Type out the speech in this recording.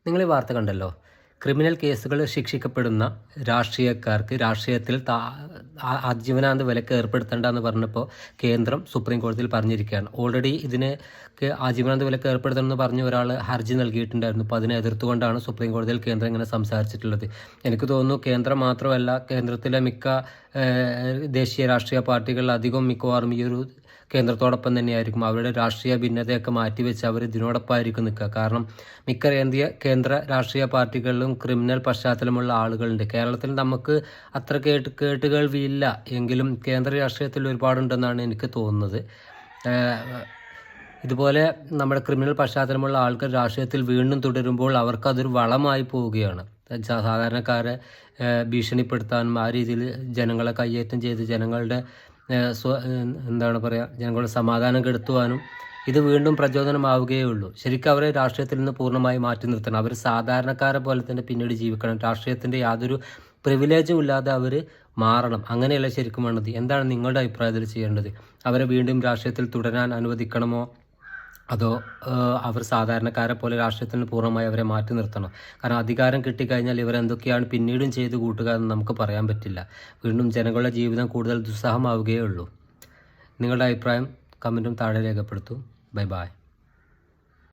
നിങ്ങൾ ഈ വാർത്ത കണ്ടല്ലോ. ക്രിമിനൽ കേസുകൾ ശിക്ഷിക്കപ്പെടുന്ന രാഷ്ട്രീയക്കാർക്ക് രാഷ്ട്രീയത്തിൽ ആജീവനാന്ത വിലക്ക് ഏർപ്പെടുത്തേണ്ടെന്ന് പറഞ്ഞപ്പോൾ കേന്ദ്രം സുപ്രീം കോടതിയിൽ പറഞ്ഞിരിക്കുകയാണ്. ഓൾറെഡി ഇതിന് ആജീവനാന്ത വിലക്ക് ഏർപ്പെടുത്തണമെന്ന് പറഞ്ഞ് ഒരാൾ ഹർജി നൽകിയിട്ടുണ്ടായിരുന്നു. അപ്പോൾ അതിനെ എതിർത്തുകൊണ്ടാണ് സുപ്രീം കോടതിയിൽ കേന്ദ്രം ഇങ്ങനെ സംസാരിച്ചിട്ടുള്ളത്. എനിക്ക് തോന്നുന്നു കേന്ദ്രം മാത്രമല്ല, കേന്ദ്രത്തിലെ മിക്ക ദേശീയ രാഷ്ട്രീയ പാർട്ടികൾ അധികം മിക്കവാറും ഈ ഒരു കേന്ദ്രത്തോടൊപ്പം തന്നെയായിരിക്കും. അവരുടെ രാഷ്ട്രീയ ഭിന്നതയൊക്കെ മാറ്റിവെച്ച് അവർ ഇതിനോടൊപ്പമായിരിക്കും നിൽക്കുക. കാരണം മിക്ക കേന്ദ്ര രാഷ്ട്രീയ പാർട്ടികളിലും ക്രിമിനൽ പശ്ചാത്തലമുള്ള ആളുകളുണ്ട്. കേരളത്തിൽ നമുക്ക് അത്ര കേട്ടുകേൾവിയില്ല എങ്കിലും കേന്ദ്ര രാഷ്ട്രീയത്തിൽ ഒരുപാടുണ്ടെന്നാണ് എനിക്ക് തോന്നുന്നത്. ഇതുപോലെ നമ്മുടെ ക്രിമിനൽ പശ്ചാത്തലമുള്ള ആൾക്കാർ രാഷ്ട്രീയത്തിൽ വീണ്ടും തുടരുമ്പോൾ അവർക്കതൊരു വളമായി പോവുകയാണ്. സാധാരണക്കാരെ ഭീഷണിപ്പെടുത്താനും ആ രീതിയിൽ ജനങ്ങളെ കയ്യേറ്റം ചെയ്ത് ജനങ്ങളുടെ ജനങ്ങളുടെ സമാധാനം കെടുത്തുവാനും ഇത് വീണ്ടും പ്രചോദനമാവുകയേ ഉള്ളൂ. ശരിക്കും അവരെ രാഷ്ട്രീയത്തിൽ നിന്ന് പൂർണ്ണമായി മാറ്റി നിർത്തണം. അവർ സാധാരണക്കാരെ പോലെ തന്നെ പിന്നീട് ജീവിക്കണം. രാഷ്ട്രീയത്തിൻ്റെ യാതൊരു പ്രിവിലേജും ഇല്ലാതെ അവർ മാറണം. അങ്ങനെയല്ല ശരിക്കും വേണ്ടത്. എന്താണ് നിങ്ങളുടെ അഭിപ്രായത്തിൽ ചെയ്യേണ്ടത്? അവരെ വീണ്ടും രാഷ്ട്രീയത്തിൽ തുടരാൻ അനുവദിക്കണമോ, അതോ അവർ സാധാരണക്കാരെ പോലെ രാഷ്ട്രീയത്തിന് പൂർണ്ണമായി അവരെ മാറ്റി നിർത്തണം? കാരണം അധികാരം കിട്ടിക്കഴിഞ്ഞാൽ ഇവരെന്തൊക്കെയാണ് പിന്നീടും ചെയ്ത് കൂട്ടുക എന്ന് നമുക്ക് പറയാൻ പറ്റില്ല. വീണ്ടും ജനങ്ങളുടെ ജീവിതം കൂടുതൽ ദുസ്സഹമാവുകയേ ഉള്ളൂ. നിങ്ങളുടെ അഭിപ്രായം കമൻറ്റും താഴെ രേഖപ്പെടുത്തൂ. Bye bye.